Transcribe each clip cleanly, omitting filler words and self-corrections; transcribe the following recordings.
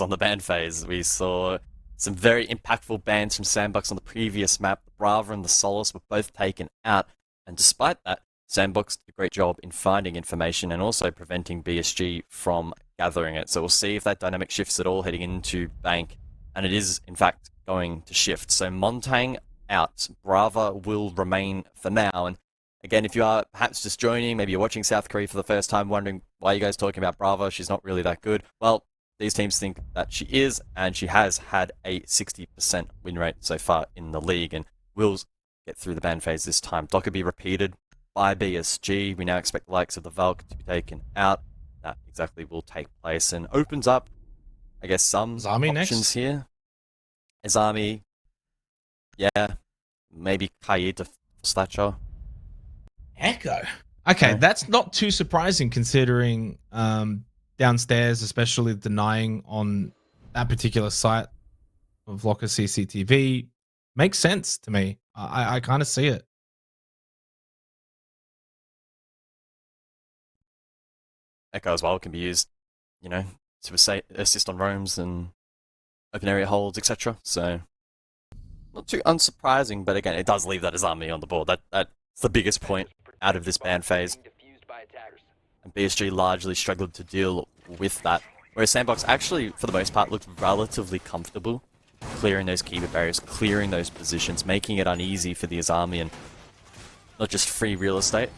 on the ban phase. We saw some very impactful bans from Sandbox on the previous map. The Brava and the Solace were both taken out, and despite that, Sandbox did a great job in finding information and also preventing BSG from gathering it. So we'll see if that dynamic shifts at all heading into Bank, and it is in fact going to shift. So Montang out, Brava will remain for now. And again, if you are perhaps just joining, maybe you're watching South Korea for the first time, wondering why you guys talking about Brava, she's not really that good. Well, these teams think that she is, and she has had a 60% win rate so far in the league, and will get through the ban phase this time. Docker be repeated by BSG. We now expect the likes of the Valk to be taken out. That exactly will take place and opens up, I guess, some Azami options next? here. Azami, yeah, maybe Kaid to Slatcher. Echo. Okay, that's not too surprising considering downstairs, especially denying on that particular site of Locker CCTV, makes sense to me. I kind of see it. Echo as well can be used, you know, to assist on roams and open area holds, etc. So, not too unsurprising, but again, it does leave that Azami on the board. That's the biggest point out of this ban phase. And BSG largely struggled to deal with that, whereas Sandbox actually, for the most part, looked relatively comfortable clearing those keyword barriers, clearing those positions, making it uneasy for the Azami and not just free real estate.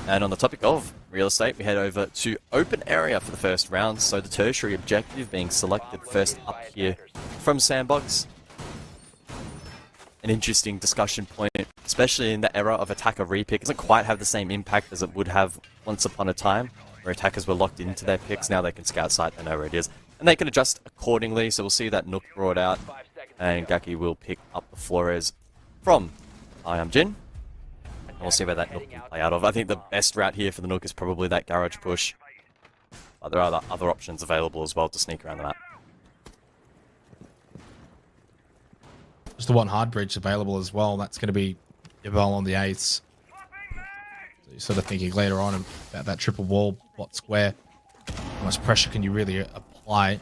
And on the topic of real estate, we head over to open area for the first round. So the tertiary objective being selected first up here from Sandbox. An interesting discussion point, especially in the era of attacker repick. It doesn't quite have the same impact as it would have once upon a time, where attackers were locked into their picks. Now they can scout site, they know where it is, and they can adjust accordingly. So we'll see that Nook brought out, and Gaki will pick up the Flores from Jin. And we'll see where that Nook can play out of. I think the best route here for the Nook is probably that garage push, but there are other options available as well to sneak around the map. Just the one hard bridge available as well. That's going to be Yvel on the ace. So you're sort of thinking later on about that triple wall, what square, how much pressure can you really apply?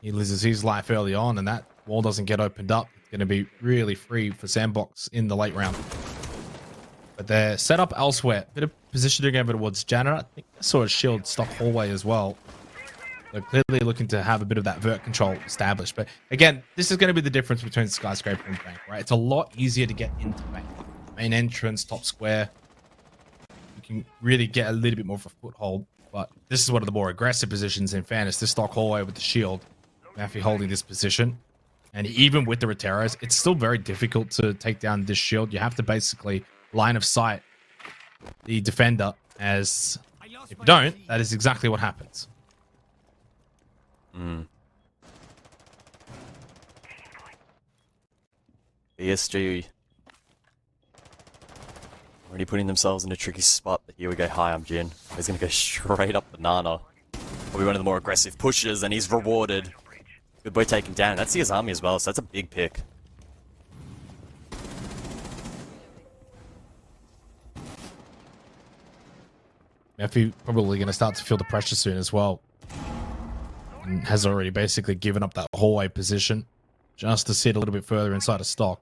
He loses his life early on, and that wall doesn't get opened up. It's going to be really free for Sandbox in the late round. But they're set up elsewhere. Bit of positioning over towards Jana. I think I saw a shield stock hallway as well. They're clearly looking to have a bit of that vert control established. But again, this is going to be the difference between Skyscraper and Bank, right? It's a lot easier to get into Bank. Main entrance, top square. You can really get a little bit more of a foothold. But this is one of the more aggressive positions in fairness. This stock hallway with the shield. Maffey holding this position. And even with the Roteros, it's still very difficult to take down this shield. You have to basically line of sight the defender, as if you don't, that is exactly what happens. BSG already putting themselves in a tricky spot, but here we go. Hi, I'm Jin. He's going to go straight up banana. Probably one of the more aggressive pushes, and he's rewarded. Good boy taken down. That's the Azami as well, so that's a big pick. Maffey probably going to start to feel the pressure soon as well. And has already basically given up that hallway position just to sit a little bit further inside of stock.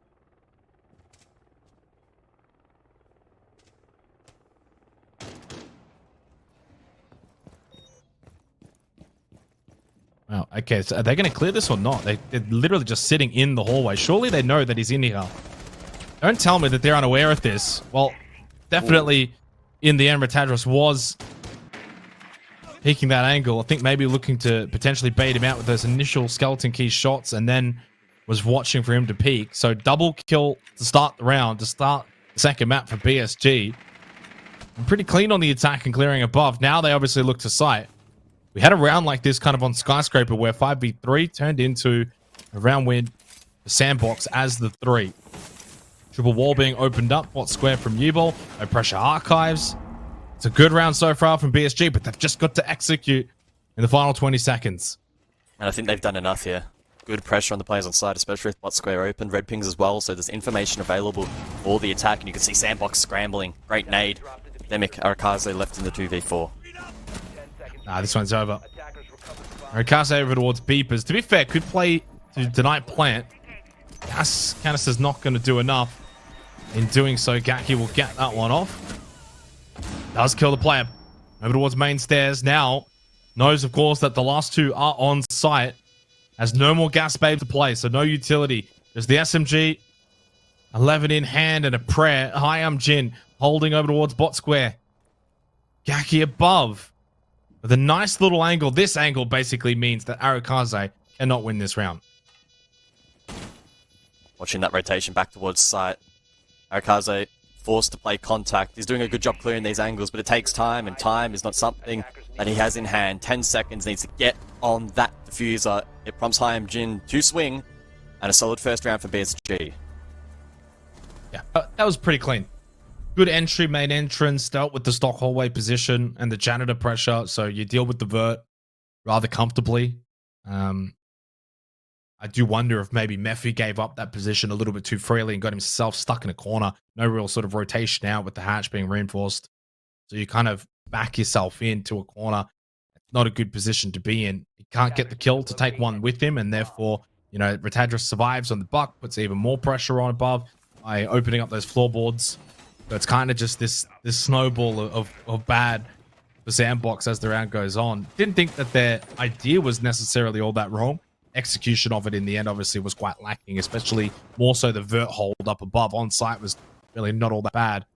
Wow, okay, so are they going to clear this or not? They're literally just sitting in the hallway. Surely they know that he's in here. Don't tell me that they're unaware of this. Well, definitely in the end, Ratadros was peeking that angle. I think maybe looking to potentially bait him out with those initial skeleton key shots, and then was watching for him to peek. So double kill to start the round, to start the second map for BSG. Pretty clean on the attack and clearing above. Now they obviously look to sight. We had a round like this kind of on Skyscraper where 5v3 turned into a round win for Sandbox as the 3. Triple wall being opened up. Bot square from Ubol. No pressure archives. It's a good round so far from BSG, but they've just got to execute in the final 20 seconds. And I think they've done enough here. Good pressure on the players on side, especially with bot square open. Red pings as well, so there's information available for the attack, and you can see Sandbox scrambling. Great nade. Demic Arakaze left in the 2v4. Nah, this one's over. Rikaze over towards Beepers. To be fair, could play to deny plant. Gas canister's not going to do enough. In doing so, Gaki will get that one off. Does kill the player. Over towards main stairs now. Knows, of course, that the last two are on site. Has no more gas babe to play, so no utility. There's the SMG. 11 in hand and a prayer. Hi, I'm Jin. Holding over towards bot square. Gaki above. With a nice little angle. This angle basically means that Arakaze cannot win this round. Watching that rotation back towards site. Arakaze forced to play contact. He's doing a good job clearing these angles, but it takes time, and time is not something that he has in hand. 10 seconds needs to get on that diffuser. It prompts Hyam Jin to swing, and a solid first round for BSG. Yeah, that was pretty clean. Good entry, main entrance, dealt with the stock hallway position and the janitor pressure, so you deal with the vert rather comfortably. I do wonder if maybe Mephi gave up that position a little bit too freely and got himself stuck in a corner. No real sort of rotation out with the hatch being reinforced. So you kind of back yourself into a corner. It's not a good position to be in. You can't get the kill to take one with him, and therefore, you know, Ratadra survives on the buck, puts even more pressure on above by opening up those floorboards. So it's kind of just this snowball of bad for Sandbox as the round goes on. Didn't think that their idea was necessarily all that wrong. Execution of it in the end obviously was quite lacking, especially more so the vert hold up above on site was really not all that bad.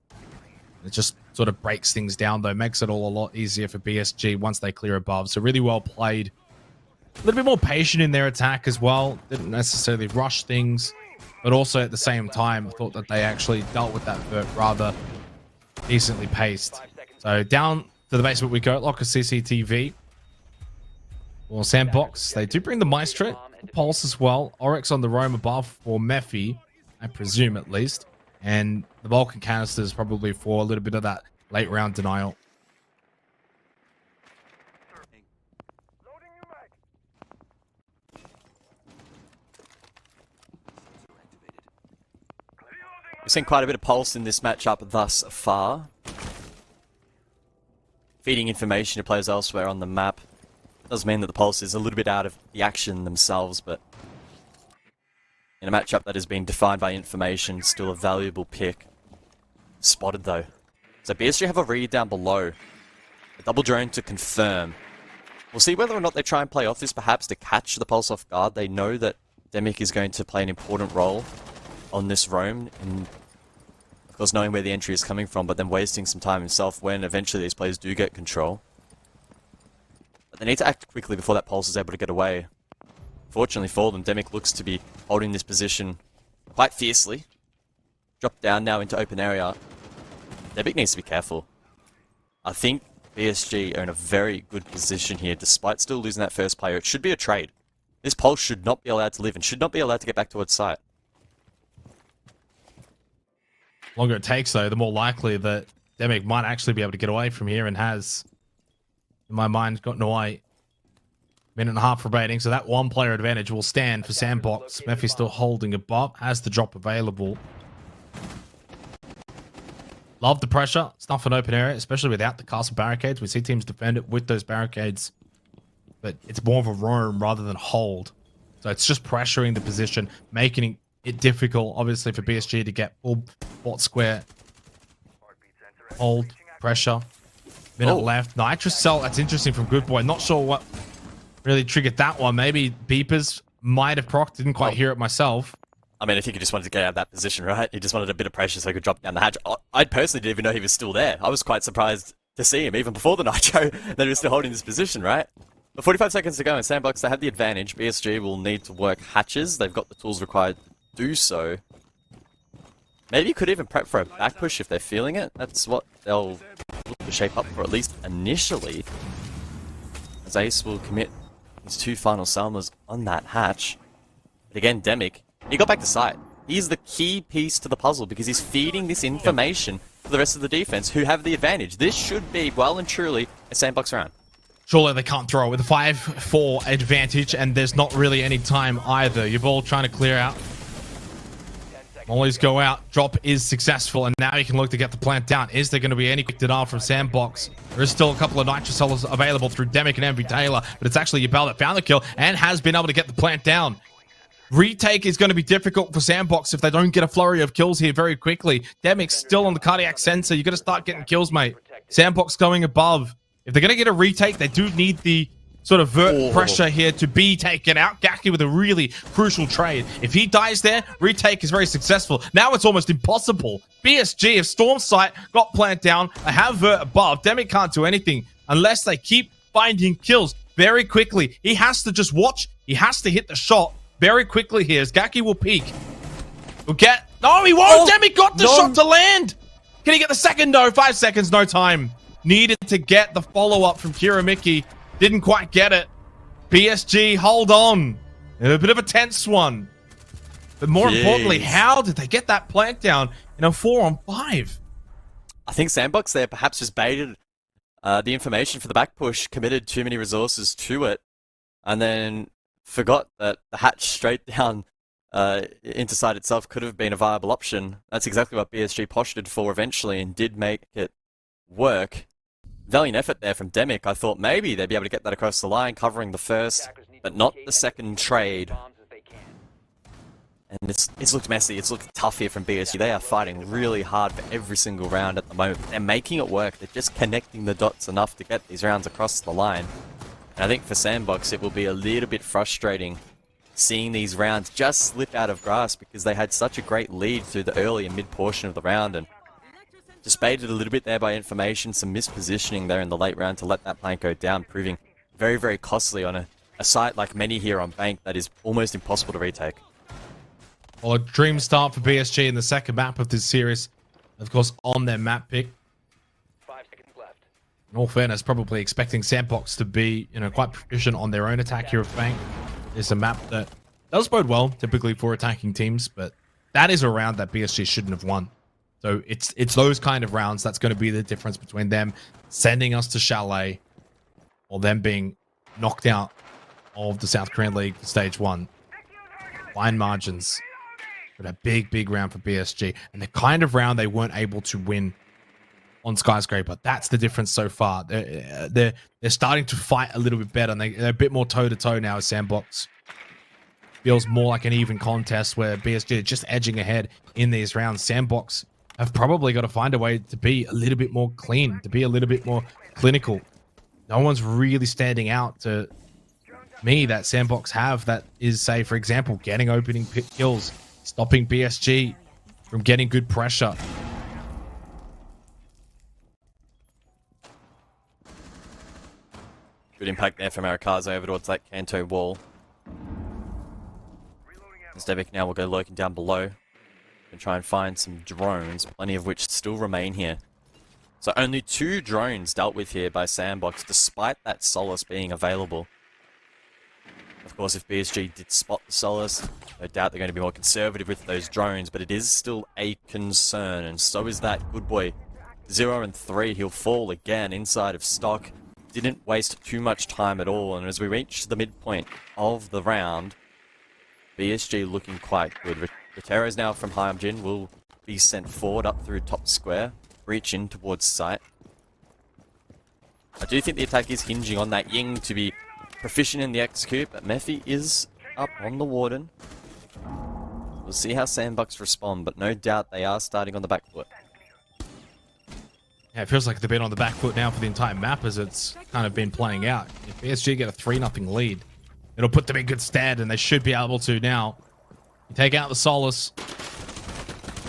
It just sort of breaks things down though, makes it all a lot easier for BSG once they clear above. So really well played. A little bit more patient in their attack as well. Didn't necessarily rush things, but also at the same time, I thought that they actually dealt with that vert rather decently paced. So down to the basement we go, lock a CCTV. Well, Sandbox, they do bring the Maestro, the Pulse as well. Oryx on the roam above for Mephi, I presume at least. And the Vulcan canisters probably for a little bit of that late round denial. We've seen quite a bit of pulse in this matchup thus far. Feeding information to players elsewhere on the map. Does mean that the pulse is a little bit out of the action themselves, but in a matchup that has been defined by information, still a valuable pick. Spotted though. So BSG have a read down below. A double drone to confirm. We'll see whether or not they try and play off this, perhaps to catch the pulse off guard. They know that Demic is going to play an important role on this roam, and of course knowing where the entry is coming from, but then wasting some time himself when eventually these players do get control. But they need to act quickly before that pulse is able to get away. Fortunately for them, Demic looks to be holding this position quite fiercely. Drop down now into open area. Demic needs to be careful. I think BSG are in a very good position here, despite still losing that first player. It should be a trade. This pulse should not be allowed to live and should not be allowed to get back towards site. The longer it takes, though, the more likely that Demic might actually be able to get away from here, and has, in my mind, gotten away. Minute and a half remaining, so that one player advantage will stand for Sandbox. Mephi still holding above, has the drop available. Love the pressure. It's not an open area, especially without the castle barricades. We see teams defend it with those barricades, but it's more of a roam rather than hold. So it's just pressuring the position, making it difficult, obviously, for BSG to get full bot square. Hold, pressure. Minute left. Nitrous Cell, that's interesting from Good Boy. Not sure what really triggered that one. Maybe Beepers might have procced. Didn't quite hear it myself. I mean, I think he just wanted to get out of that position, right? He just wanted a bit of pressure so he could drop down the hatch. I personally didn't even know he was still there. I was quite surprised to see him, even before the Nitro, that he was still holding this position, right? But 45 seconds to go, and Sandbox, they have the advantage. BSG will need to work hatches. They've got the tools required to do so. Maybe you could even prep for a back push if they're feeling it. That's what they'll look to shape up for, at least initially. As Ace will commit his two final Salmas on that hatch. But again, Demic, he got back to site. He's the key piece to the puzzle because he's feeding this information to the rest of the defense who have the advantage. This should be well and truly a Sandbox round. Surely they can't throw it with a 5-4 advantage, and there's not really any time either. You're all trying to clear out. Mollies go out. Drop is successful, and now Now he can look to get the plant down. Is there going to be any quick denial from Sandbox? There is still a couple of Nitro Solos available through Demic and MV Taylor, but it's actually Yabel that found the kill and has been able to get the plant down. Retake is going to be difficult for Sandbox if they don't get a flurry of kills here very quickly. Demic's still on the cardiac sensor. You got to start getting kills, mate. Sandbox going above. If they're going to get a retake, they do need the sort of vert pressure here to be taken out. Gaki with a really crucial trade. If he dies there, retake is very successful. Now it's almost impossible. BSG, if Stormsight got plant down, I have vert above. Demic can't do anything unless they keep finding kills very quickly. He has to just watch. He has to hit the shot very quickly here as Gaki will peek. Will get... No, he won't! Demic got the shot to land! Can he get the second? No, 5 seconds, no time. Needed to get the follow-up from Kiramiki. Didn't quite get it. BSG, hold on. A bit of a tense one. But more importantly, how did they get that plant down in a 4-on-5? I think Sandbox there perhaps just baited the information for the back push, committed too many resources to it, and then forgot that the hatch straight down into side itself could have been a viable option. That's exactly what BSG postured for eventually and did make it work. Valiant effort there from Demic. I thought maybe they'd be able to get that across the line, covering the first, but not the second trade. And it's looked messy. It's looked tough here from BSG. They are fighting really hard for every single round at the moment. They're making it work. They're just connecting the dots enough to get these rounds across the line. And I think for Sandbox, it will be a little bit frustrating seeing these rounds just slip out of grasp because they had such a great lead through the early and mid portion of the round. And just baited a little bit there by information, some mispositioning there in the late round to let that plant go down, proving very, very costly on a site like many here on Bank that is almost impossible to retake. Well, a dream start for BSG in the second map of this series. Of course, on their map pick. 5 seconds left. In all fairness, probably expecting Sandbox to be, quite proficient on their own attack here of Bank. It's a map that does bode well, typically for attacking teams, but that is a round that BSG shouldn't have won. So it's those kind of rounds that's going to be the difference between them sending us to Chalet or them being knocked out of the South Korean League for stage 1. Fine margins. But a big, big round for BSG. And the kind of round they weren't able to win on Skyscraper. That's the difference so far. They're starting to fight a little bit better. And they're a bit more toe-to-toe now as Sandbox. Feels more like an even contest where BSG is just edging ahead in these rounds. Sandbox have probably got to find a way to be a little bit more clean, to be a little bit more clinical. No one's really standing out to me that Sandbox have that is, say, for example, getting opening pit kills, stopping BSG from getting good pressure. Good impact there from Arakaze over towards that Kanto wall. Demic now will go lurking down below and try and find some drones, plenty of which still remain here. So only 2 drones dealt with here by Sandbox, despite that Solace being available. Of course, if BSG did spot the Solace, no doubt they're going to be more conservative with those drones, but it is still a concern, and so is that good boy. 0 and 3, he'll fall again inside of stock. Didn't waste too much time at all, and as we reach the midpoint of the round, BSG looking quite good. Rotero's now from Hyamjin will be sent forward up through top square, reach in towards site. I do think the attack is hinging on that Ying to be proficient in the execute, but Mephi is up on the Warden. We'll see how Sandbox respond, but no doubt they are starting on the back foot. Yeah, it feels like they've been on the back foot now for the entire map as it's kind of been playing out. If BSG get a 3-0 lead, it'll put them in good stead, and they should be able to now. You take out the Solace.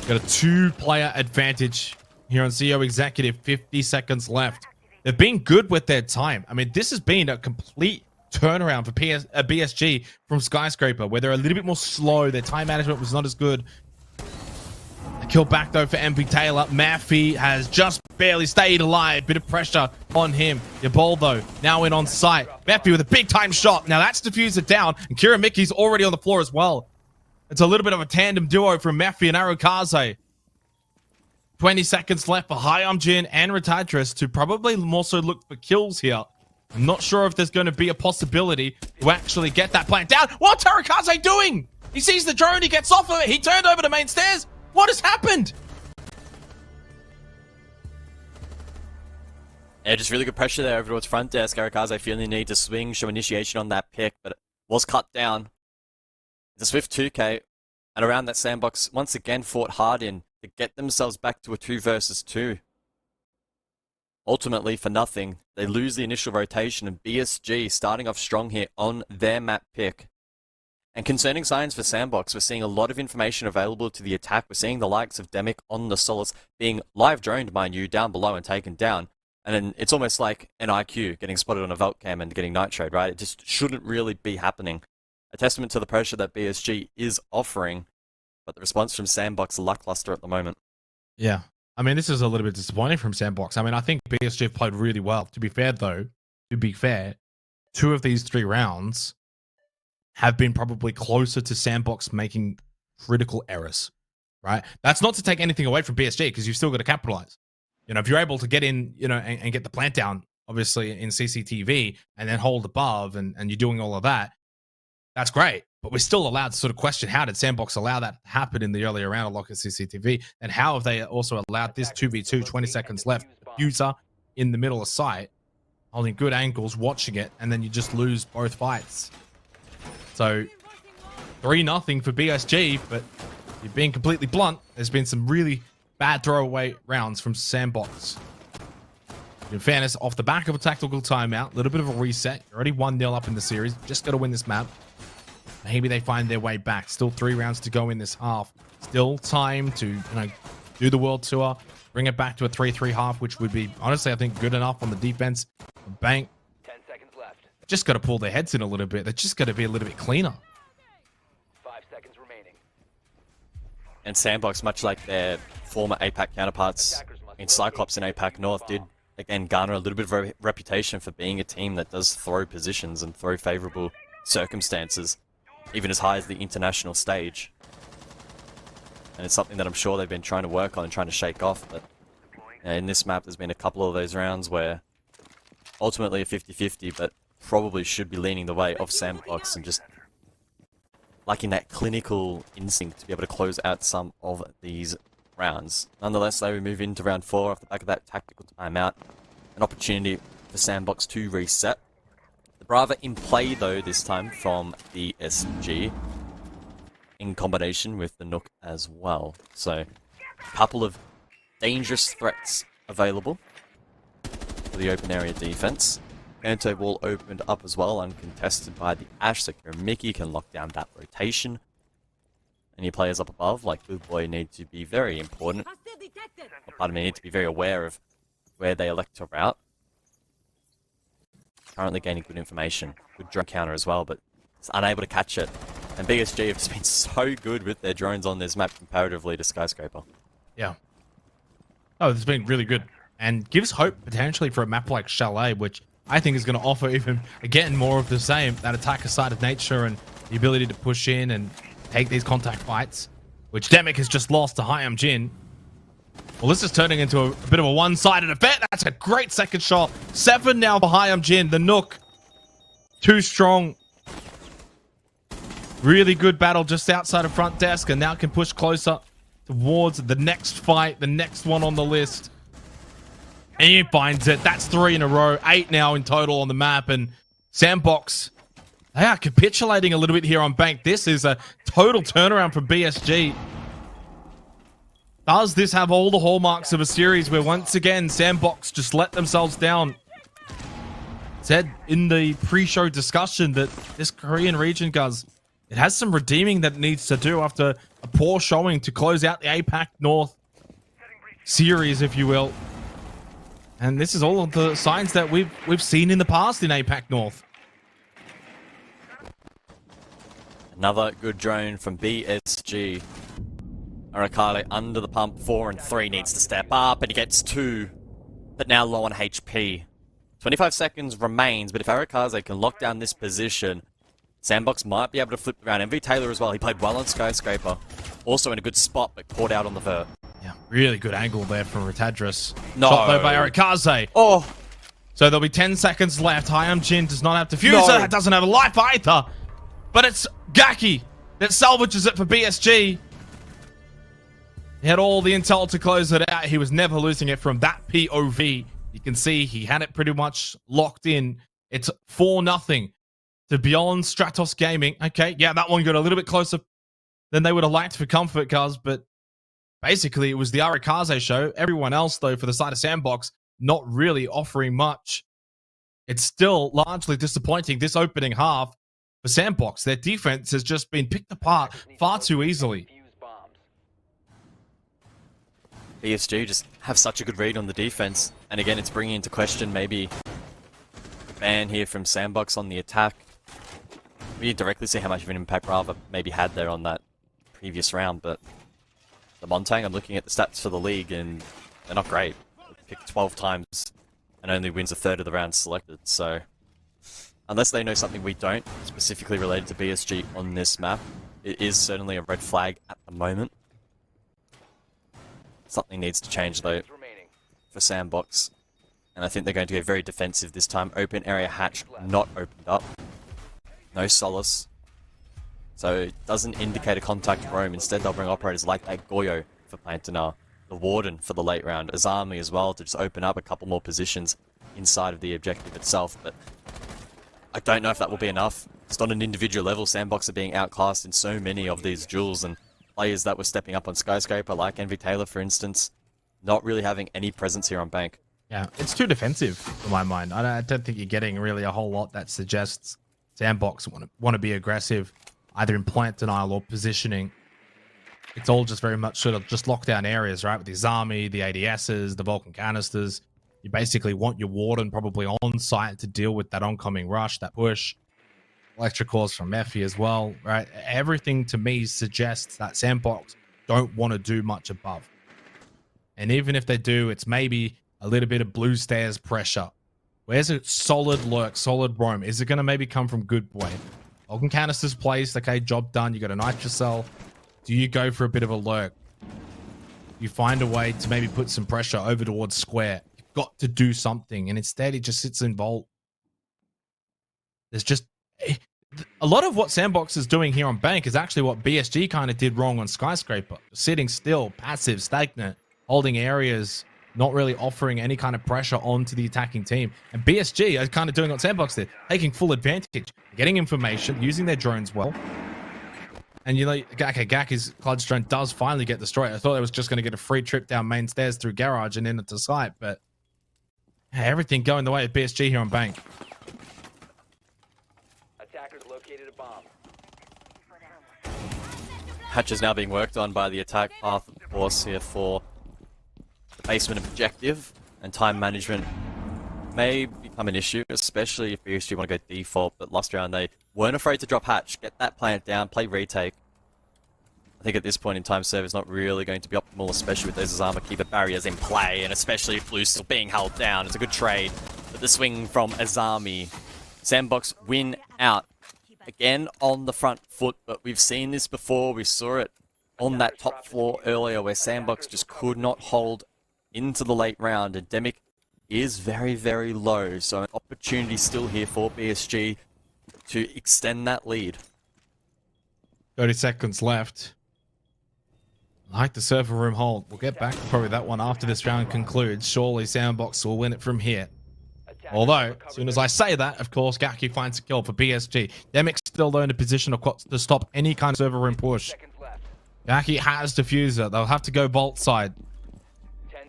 Got a 2-player advantage here on CEO Executive. 50 seconds left. They've been good with their time. I mean, this has been a complete turnaround for BSG from Skyscraper, where they're a little bit more slow. Their time management was not as good. A kill back, though, for MV Taylor. Maffey has just barely stayed alive. Bit of pressure on him. Yabol, though, now in on site. Maffey with a big-time shot. Now that's diffused it down, and Kira Mickey's already on the floor as well. It's a little bit of a tandem duo from Maffey and Arukaze. 20 seconds left for Hyamjin and Retadris to probably more so look for kills here. I'm not sure if there's going to be a possibility to actually get that plant down. What's Arukaze doing? He sees the drone, he gets off of it, he turned over the main stairs. What has happened? Yeah, just really good pressure there over towards front desk. Arakaze feeling the need to swing, show initiation on that pick, but it was cut down. It's a swift 2K, and around that sandbox, once again fought hard in to get themselves back to a 2 versus 2. Ultimately, for nothing, they lose the initial rotation, and BSG starting off strong here on their map pick. And concerning signs for Sandbox, we're seeing a lot of information available to the attack. We're seeing the likes of Demic on the Solace being live droned, mind you, down below and taken down. And then it's almost like an IQ getting spotted on a Vault Cam and getting nitroed, right? It just shouldn't really be happening. A testament to the pressure that BSG is offering, but the response from Sandbox lackluster at the moment. Yeah. I mean, this is a little bit disappointing from Sandbox. I mean, I think BSG have played really well. To be fair, though, 2 of these 3 rounds have been probably closer to Sandbox making critical errors, right? That's not to take anything away from BSG, because you've still got to capitalize. You know, if you're able to get in, you know, and get the plant down, obviously in CCTV, and then hold above, and you're doing all of that, that's great. But we're still allowed to sort of question, how did Sandbox allow that to happen in the earlier round of lock at CCTV? And how have they also allowed this 2v2, 20 seconds left, user in the middle of sight, holding good angles, watching it, and then you just lose both fights? So 3-0 for BSG, but you're being completely blunt. There's been some really bad throwaway rounds from Sandbox. In fairness, off the back of a tactical timeout, a little bit of a reset. You're already 1-0 up in the series. Just got to win this map. Maybe they find their way back. Still 3 rounds to go in this half. Still time to, you know, do the world tour, bring it back to a 3-3 half, which would be, honestly, I think, good enough on the defense. Bank. 10 seconds left. Just got to pull their heads in a little bit. They're just got to be a little bit cleaner. 5 seconds remaining. And Sandbox, much like their former APAC counterparts in Cyclops and APAC North, did again garner a little bit of a reputation for being a team that does throw positions and throw favorable circumstances, even as high as the international stage. And it's something that I'm sure they've been trying to work on and trying to shake off, but in this map there's been a couple of those rounds where ultimately a 50-50, but probably should be leaning the way of Sandbox and just lacking that clinical instinct to be able to close out some of these rounds. Nonetheless, though, we move into round 4 off the back of that tactical timeout. An opportunity for Sandbox to reset. The Brava in play, though, this time from BSG, in combination with the Nook as well. So, a couple of dangerous threats available for the open area defense. Anto wall opened up as well, uncontested by the Ash, so Mickey can lock down that rotation. Any players up above, like Good Boy, need to be very important. Or, pardon me, need to be very aware of where they elect to route. Currently gaining good information. Good drone counter as well, but it's unable to catch it. And BSG have just been so good with their drones on this map comparatively to Skyscraper. Yeah. Oh, it's been really good. And gives hope potentially for a map like Chalet, which I think is going to offer even, again, more of the same. That attacker-sided nature and the ability to push in and take these contact fights, which Demic has just lost to Hyam Jin. Well, this is turning into a bit of a one-sided affair. That's a great second shot. 7 now for Hyam Jin. The Nook, too strong. Really good battle just outside of front desk, and now can push closer towards the next fight, the next one on the list. And he finds it. That's 3 in a row. 8 now in total on the map, and Sandbox, they are capitulating a little bit here on Bank. This is a total turnaround from BSG. Does this have all the hallmarks of a series where once again Sandbox just let themselves down? Said in the pre-show discussion that this Korean region, guys, it has some redeeming that it needs to do after a poor showing to close out the APAC North series, if you will. And this is all of the signs that we've seen in the past in APAC North. Another good drone from BSG. Arakale under the pump, 4 and 3 needs to step up, and he gets 2, but now low on HP. 25 seconds remains, but if Arakaze can lock down this position, Sandbox might be able to flip around. MV Taylor as well, he played well on Skyscraper. Also in a good spot, but caught out on the vert. Yeah, really good angle there from Ratadris. No. Shot though by Arakaze. Oh! So there'll be 10 seconds left. Hyam Jin does not have diffuser. No. It doesn't have a life either. But it's Gaki that salvages it for BSG. He had all the intel to close it out. He was never losing it from that POV. You can see he had it pretty much locked in. It's 4-0 to Beyond Stratos Gaming. Okay, yeah, that one got a little bit closer than they would have liked for comfort cars, but basically it was the Arakaze show. Everyone else, though, for the side of Sandbox, not really offering much. It's still largely disappointing this opening half for Sandbox. Their defense has just been picked apart far too easily. BSG just have such a good read on the defense, and again, it's bringing into question maybe the ban here from Sandbox on the attack. We directly see how much of an impact Brava maybe had there on that previous round, but the Montang, I'm looking at the stats for the league, and they're not great. Picked 12 times and only wins a third of the rounds selected, so unless they know something we don't, specifically related to BSG on this map, it is certainly a red flag at the moment. Something needs to change though for Sandbox, and I think they're going to go very defensive this time. Open area hatch not opened up. No Solace. So it doesn't indicate a contact roam. Instead they'll bring operators like that Goyo for Plantanar, the Warden for the late round, Azami as well to just open up a couple more positions inside of the objective itself, but I don't know if that will be enough. It's not an individual level. Sandbox are being outclassed in so many of these duels, and players that were stepping up on Skyscraper, like Envy Taylor for instance, not really having any presence here on Bank. Yeah, it's too defensive for my mind. I don't think you're getting really a whole lot that suggests Sandbox want to be aggressive, either in plant denial or positioning. It's all just very much sort of just lockdown areas, right? With the Azami, the ADSs, the Vulcan canisters. You basically want your Warden probably on site to deal with that oncoming rush, that push. Electric cores from Mephi as well, right? Everything to me suggests that Sandbox don't want to do much above. And even if they do, it's maybe a little bit of blue stairs pressure. Where's a solid lurk, solid roam? Is it going to maybe come from Good Boy? Vulcan canisters placed, okay, job done. You got a Nitrocell. Do you go for a bit of a lurk? You find a way to maybe put some pressure over towards Square. You've got to do something, and instead it just sits in Vault. There's just a lot of what Sandbox is doing here on Bank is actually what BSG kind of did wrong on Skyscraper. Sitting still, passive, stagnant, holding areas, not really offering any kind of pressure onto the attacking team. And BSG are kind of doing what Sandbox did, taking full advantage, getting information, using their drones well. And you know, okay, Gaki's Clutch drone does finally get destroyed. I thought it was just going to get a free trip down main stairs through garage and then into site, but everything going the way of BSG here on Bank. Attackers located a bomb. Hatch is now being worked on by the attack path, of course, here for the basement objective, and time management may become an issue, especially if BSG want to go default, but last round they weren't afraid to drop Hatch, get that plant down, play retake. I think at this point in time, serve is not really going to be optimal, especially with those Azama Keeper barriers in play, and especially if Blue's still being held down. It's a good trade, but the swing from Azami. Sandbox win out. Again on the front foot, but we've seen this before. We saw it on that top floor earlier where Sandbox just could not hold into the late round. Endemic is very, very low, so an opportunity still here for BSG to extend that lead. 30 seconds left. I like the server room hold. We'll get back to probably that one after this round concludes. Surely Sandbox will win it from here. Although, as soon as I say that, of course, Gaki finds a kill for BSG. Demic's still in a position to stop any kind of server room push. Gaki has diffuser. They'll have to go Bolt side.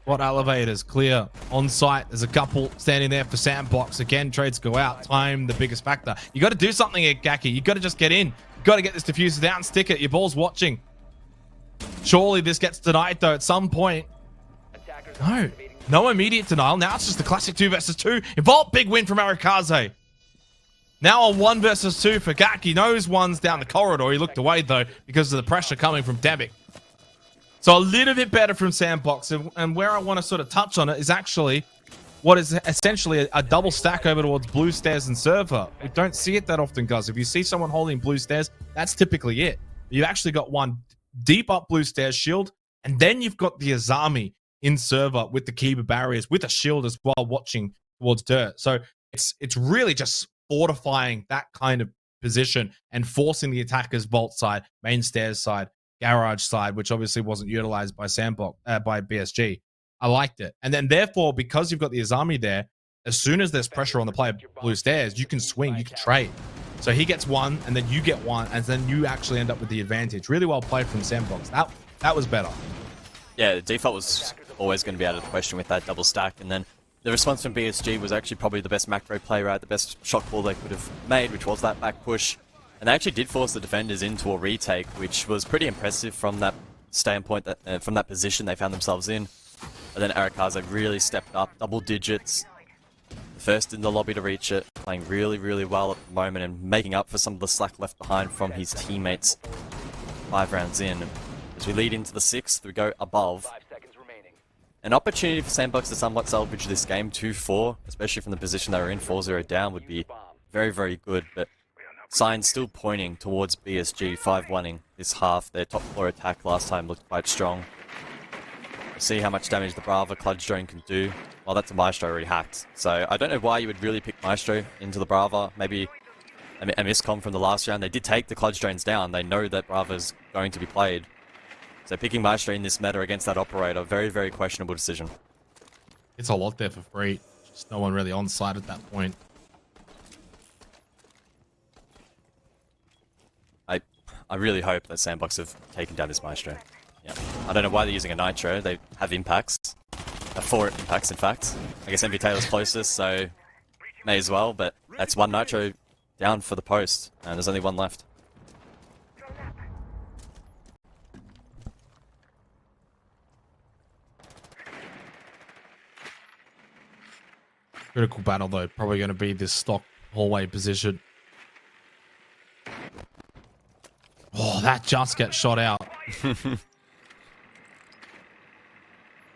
What elevators? Clear. On site, there's a couple standing there for Sandbox. Again, trades go out. Time, the biggest factor. You got to do something here, Gaki. You got to just get in. You got to get this diffuser down, stick it. Your ball's watching. Surely this gets denied, though, at some point. No. No immediate denial. Now it's just the classic 2 versus 2. Involved, big win from Arakaze. Now a 1 versus 2 for Gaki. Knows one's down the corridor. He looked away, though, because of the pressure coming from Demic. So a little bit better from Sandbox. And where I want to sort of touch on it is actually what is essentially a double stack over towards Blue Stairs and Server. We don't see it that often, guys. If you see someone holding Blue Stairs, that's typically it. You've actually got one deep up Blue Stairs shield, and then you've got the Azami in Server with the Kiba barriers, with a shield as well, watching towards Dirt. So it's really just fortifying that kind of position and forcing the attackers Vault side, main stairs side, garage side, which obviously wasn't utilized by Sandbox, by BSG. I liked it. And then therefore, because you've got the Azami there, as soon as there's pressure on the player blue stairs, you can swing, you can trade. So he gets one, and then you get one, and then you actually end up with the advantage. Really well played from Sandbox. That was better. Yeah, the default was always going to be out of the question with that double stack, and then the response from BSG was actually probably the best macro play, right? The best shot call they could have made, which was that back push. And they actually did force the defenders into a retake, which was pretty impressive from that standpoint, that from that position they found themselves in. And then Arakaze really stepped up, double digits. The first in the lobby to reach it, playing really, really well at the moment and making up for some of the slack left behind from his teammates 5 rounds in. As we lead into the 6th, we go above. 5 seconds remaining. An opportunity for Sandbox to somewhat salvage this game 2-4, especially from the position they were in, 4-0 down, would be very, very good. But signs still pointing towards BSG 5-1ing this half. Their top floor attack last time looked quite strong. We'll see how much damage the Brava Clutch Drone can do. Well, that's a Maestro already hacked. So I don't know why you would really pick Maestro into the Brava. Maybe a miscom from the last round. They did take the Clutch Drones down. They know that Brava's going to be played. So picking Maestro in this meta against that operator, very, very questionable decision. It's a lot there for free. Just no one really on site at that point. I really hope that Sandbox have taken down this Maestro. Yeah. I don't know why they're using a Nitro. They have impacts. 4 impacts, in fact. I guess MV Taylor's closest, so may as well, but that's 1 Nitro down for the post, and there's only 1 left. Critical battle, though. Probably going to be this stock hallway position. Oh, that just gets shot out.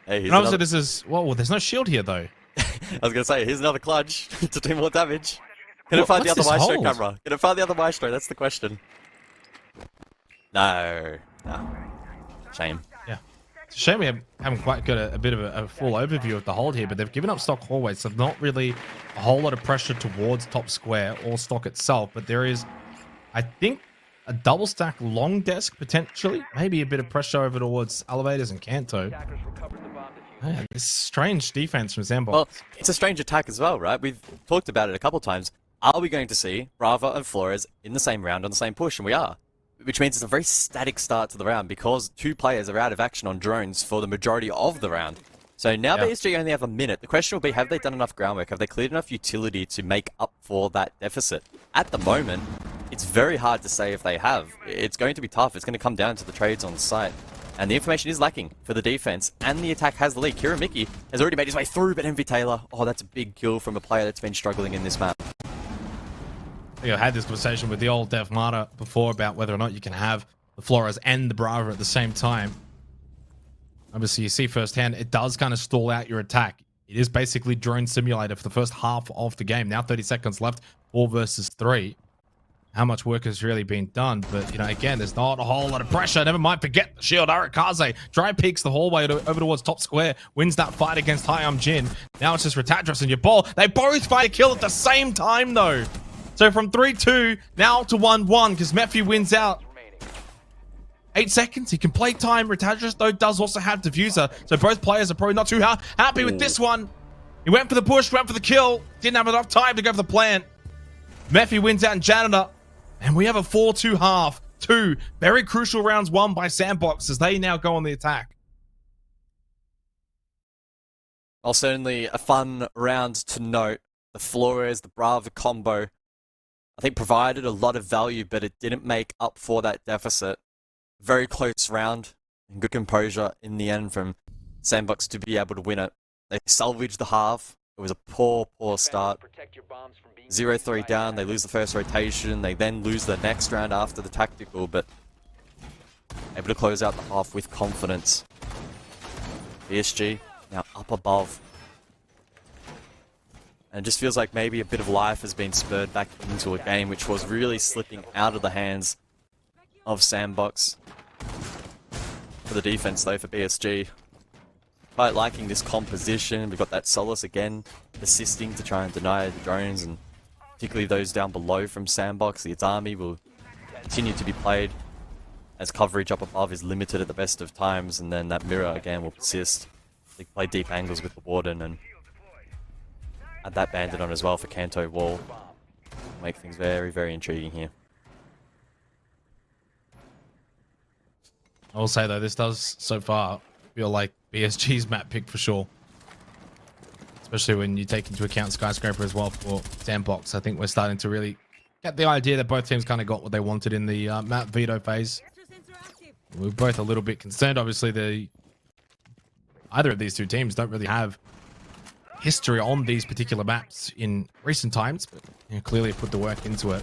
Hey, and obviously this is... Whoa, there's no shield here, though. I was going to say, here's another clutch to do more damage. Can it find the other Maestro camera? Can it find the other Maestro? That's the question. No. Shame. Yeah. It's a shame we haven't quite got a bit of a full overview of the hold here, but they've given up stock hallways, so not really a whole lot of pressure towards top square or stock itself, but there is, I think, a double stack long desk potentially, maybe a bit of pressure over towards elevators and Kanto. Attackers recovered the bomb diffuser. Man, this strange defense from Sandbox. Well, it's a strange attack as well, right? We've talked about it a couple times. Are we going to see Brava and Flores in the same round on the same push? And we are. Which means it's a very static start to the round because 2 players are out of action on drones for the majority of the round. So now BSG only have a minute. The question will be, have they done enough groundwork? Have they cleared enough utility to make up for that deficit? At the moment, it's very hard to say if they have. It's going to be tough. It's going to come down to the trades on site. And the information is lacking for the defense, and the attack has the lead. Kira Mickey has already made his way through, but MV Taylor, oh, that's a big kill from a player that's been struggling in this map. I think I had this conversation with the old Dev Mata before about whether or not you can have the Flores and the Brava at the same time. Obviously, you see firsthand, it does kind of stall out your attack. It is basically drone simulator for the first half of the game. Now 30 seconds left, 4 versus 3. How much work has really been done? But, you know, again, there's not a whole lot of pressure. Never mind, forget the shield. Arakaze dry peeks the hallway over towards top square, wins that fight against Hyam Jin. Now it's just Retadris and your ball. They both fight a kill at the same time, though. So from 3-2 now to 1-1 because Mephi wins out. 8 seconds. He can play time. Retadris, though, does also have diffuser. So both players are probably not too happy with this one. He went for the push, went for the kill. Didn't have enough time to go for the plant. Mephi wins out in Janitor. And we have a 4-2 half. 2 very crucial rounds won by Sandbox as they now go on the attack. Well, certainly a fun round to note. The Flores, the Brava combo, I think provided a lot of value, but it didn't make up for that deficit. Very close round and good composure in the end from Sandbox to be able to win it. They salvaged the half. It was a poor start. 0-3 down, they lose the first rotation, they then lose the next round after the tactical, but able to close out the half with confidence. BSG now up above. And it just feels like maybe a bit of life has been spurred back into a game which was really slipping out of the hands of Sandbox. For the defense though, for BSG. Quite liking this composition. We've got that Solace again assisting to try and deny the drones, and particularly those down below from Sandbox. The Azami will continue to be played as coverage up above is limited at the best of times, and then that mirror again will persist. They can play deep angles with the Warden and add that Bandit on as well for Canto Wall. Make things very, very intriguing here. I will say though, this does so far feel like BSG's map pick for sure. Especially when you take into account Skyscraper as well for Sandbox. I think we're starting to really get the idea that both teams kind of got what they wanted in the map veto phase. We're both a little bit concerned. Obviously, either of these two teams don't really have history on these particular maps in recent times, but you know, clearly put the work into it.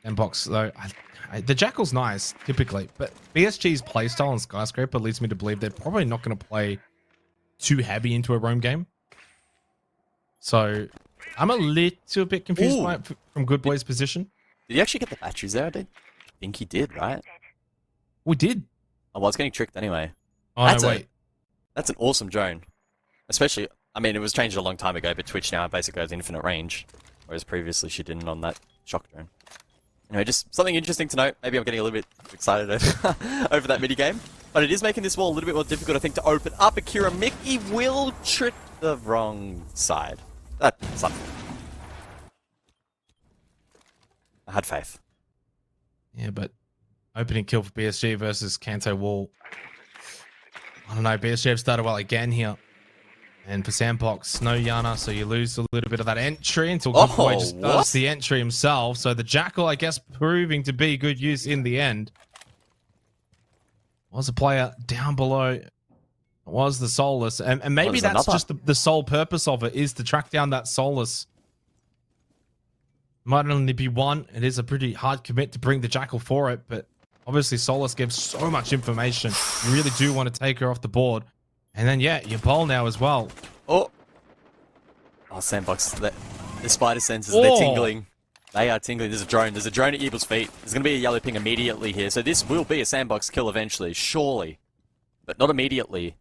Sandbox though, the Jackal's nice typically, but BSG's playstyle on Skyscraper leads me to believe they're probably not going to play too heavy into a roam game. So I'm a little bit confused by it from Good Boy's position. Did he actually get the batteries there? I think he did, right? We did. Oh, well, I was getting tricked anyway. Oh, no, wait. That's an awesome drone. Especially, I mean, it was changed a long time ago, but Twitch now basically has infinite range, whereas previously she didn't on that shock drone. Anyway, just something interesting to note. Maybe I'm getting a little bit excited over that minigame. But it is making this wall a little bit more difficult, I think, to open up. Akira Mickey will trick the wrong side. That's something. I had faith. Yeah, but opening kill for BSG versus Kanto Wall. I don't know, BSG have started well again here. And for Sandbox, no Yana, so you lose a little bit of that entry until Good Boy just does the entry himself. So the Jackal, I guess, proving to be good use in the end. Was a player down below. Was the Solus. And maybe that's just the sole purpose of it, is to track down that Solus. Might only be one. It is a pretty hard commit to bring the Jackal for it, but obviously Solus gives so much information. You really do want to take her off the board. And then, yeah, your bowl now as well. Oh, Sandbox. The spider senses, they're tingling. They are tingling. There's a drone. There's a drone at Evil's feet. There's going to be a yellow ping immediately here. So this will be a Sandbox kill eventually, surely. But not immediately.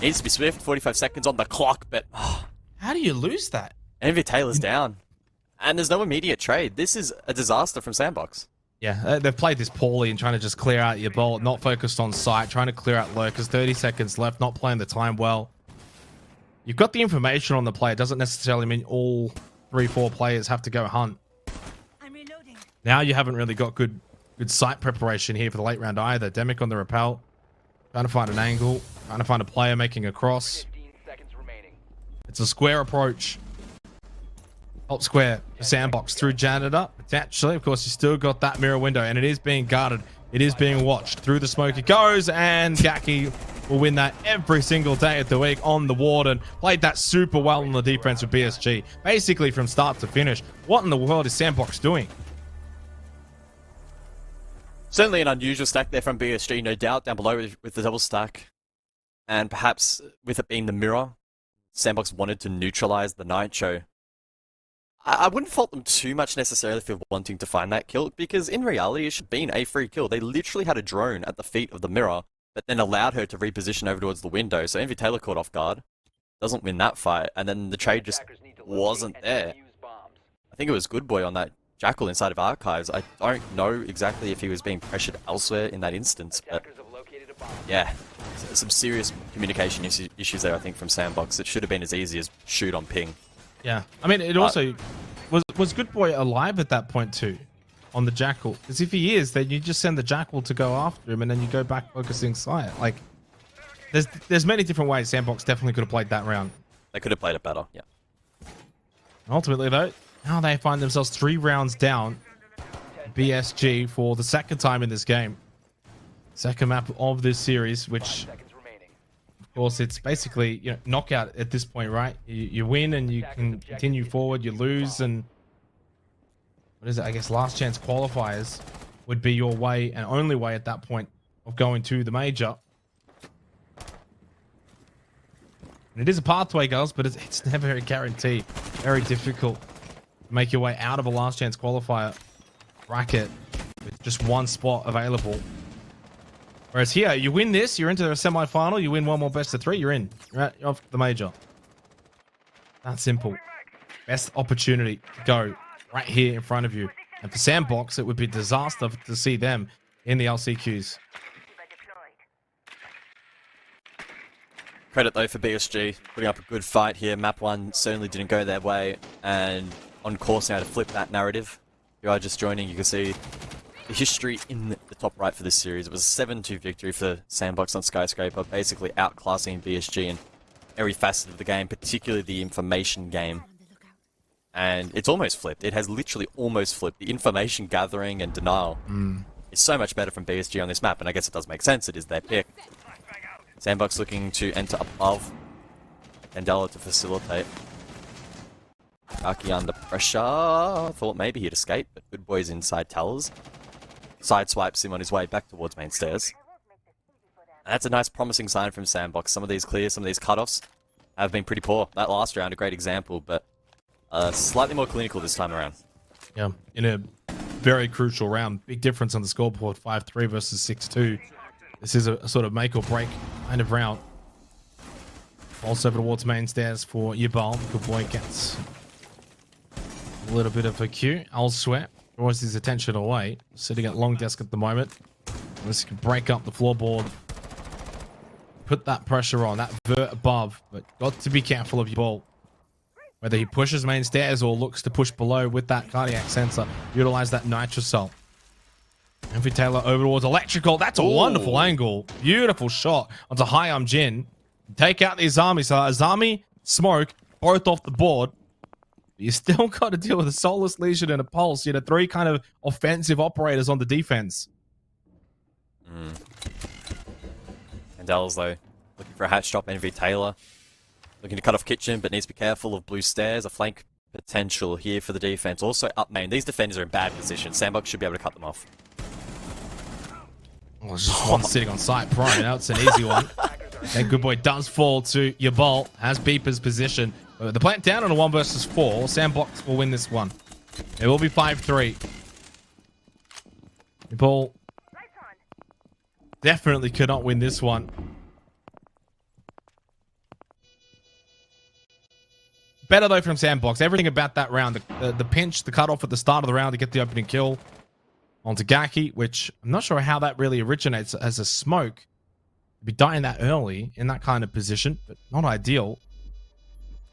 Needs to be swift. 45 seconds on the clock, but... How do you lose that? Envy Taylor's down. And there's no immediate trade. This is a disaster from Sandbox. Yeah, they've played this poorly and trying to just clear out your bolt, not focused on sight, trying to clear out lurkers, 30 seconds left, not playing the time well. You've got the information on the play. It doesn't necessarily mean all 3-4 players have to go hunt. I'm reloading. Now you haven't really got good sight preparation here for the late round either. Demic on the rappel, trying to find an angle, trying to find a player making a cross. 15 seconds remaining. It's a square approach. Top square for Sandbox through Janitor. Actually, of course, you still got that mirror window, and it is being guarded. It is being watched. Through the smoke it goes, and Gaki will win that every single day of the week on the Warden. Played that super well on the defense with BSG. Basically from start to finish. What in the world is Sandbox doing? Certainly an unusual stack there from BSG, no doubt, down below with the double stack. And perhaps with it being the mirror, Sandbox wanted to neutralize the Nitro. I wouldn't fault them too much necessarily for wanting to find that kill, because in reality it should have been a free kill. They literally had a drone at the feet of the mirror, but then allowed her to reposition over towards the window. So Envy Taylor caught off guard, doesn't win that fight, and then the trade just wasn't there. I think it was Good Boy on that Jackal inside of Archives. I don't know exactly if he was being pressured elsewhere in that instance, but yeah, some serious communication issues there, I think, from Sandbox. It should have been as easy as shoot on ping. Yeah, I mean, it also was Good Boy alive at that point too, on the Jackal? Because if he is, then you just send the Jackal to go after him, and then you go back focusing sight. Like, there's many different ways Sandbox definitely could have played that round. They could have played it better, yeah. Ultimately, though, now they find themselves 3 rounds down. BSG for the second time in this game, second map of this series, which. Of course, it's basically, you know, knockout at this point, right? You win and you can continue forward. You lose, and what is it? I guess last chance qualifiers would be your way and only way at that point of going to the major. And it is a pathway, girls, but it's never a guarantee. Very difficult to make your way out of a last chance qualifier bracket with just one spot available. Whereas here, you win this, you're into the semi-final, you win one more best of 3, you're in. You're off the major. That simple. Best opportunity to go right here in front of you. And for Sandbox, it would be a disaster to see them in the LCQs. Credit though for BSG, putting up a good fight here. Map 1 certainly didn't go their way, and on course now to flip that narrative. If you are just joining, you can see the history in the top right for this series. It was a 7-2 victory for Sandbox on Skyscraper, basically outclassing BSG in every facet of the game, particularly the information game. And it's almost flipped. It has literally almost flipped. The information gathering and denial is so much better from BSG on this map, and I guess it does make sense. It is their pick. Sandbox looking to enter above Candela to facilitate. Aki under pressure. Thought maybe he'd escape, but good boys inside towers. Sideswipes him on his way back towards main stairs. And that's a nice promising sign from Sandbox. Some of these clears, some of these cutoffs have been pretty poor. That last round, a great example, but slightly more clinical this time around. Yeah, in a very crucial round. Big difference on the scoreboard, 5-3 versus 6-2. This is a sort of make or break kind of round. Also over towards main stairs for Yabal. Good boy gets a little bit of a cue. Elsewhere, draws his attention away. Sitting at long desk at the moment. This can break up the floorboard. Put that pressure on, that vert above. But got to be careful of Yabal. Whether he pushes main stairs or looks to push below with that cardiac sensor. Utilize that nitrocell. Envy Taylor over towards electrical. That's a wonderful angle. Beautiful shot onto Hyam Jin. Take out the Azami. So Azami, Smoke, both off the board. But you still got to deal with a Soulless Legion and a Pulse. You know, three kind of offensive operators on the defense. Candela's though, looking for a hatch drop. Envy Taylor looking to cut off kitchen, but needs to be careful of blue stairs. A flank potential here for the defense. Also up main. These defenders are in bad position. Sandbox should be able to cut them off. Oh, it's just one sitting on site prone. Now it's an easy one. And good boy does fall to Yabal. Has Beeper's position. The plant down on a 1 versus 4. Sandbox will win this one. It will be 5-3. Yabal definitely could not win this one. Better though from Sandbox. Everything about that round. The pinch, the cutoff at the start of the round to get the opening kill onto Gaki, which I'm not sure how that really originates as a smoke. To be dying that early in that kind of position, but not ideal.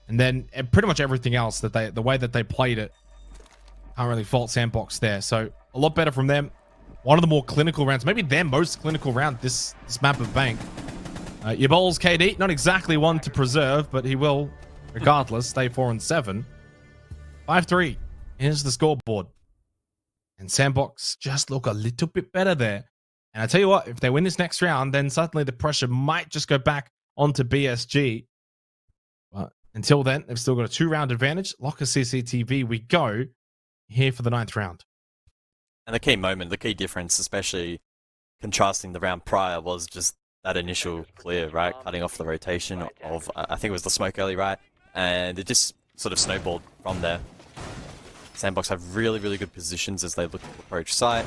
And then pretty much everything else that the way that they played it, can't really fault Sandbox there. So a lot better from them. One of the more clinical rounds, maybe their most clinical round this map of Bank. Yabal's KD, not exactly one to preserve, but he will, regardless, stay 4-7. 5-3. Here's the scoreboard. And Sandbox just look a little bit better there. And I tell you what, if they win this next round, then suddenly the pressure might just go back onto BSG. But until then, they've still got a 2-round advantage. Locker CCTV, we go here for the 9th round. And the key moment, the key difference, especially contrasting the round prior, was just that initial clear, right? Cutting off the rotation of, I think it was the smoke early, right? And it just sort of snowballed from there. Sandbox have really, really good positions as they look to approach site.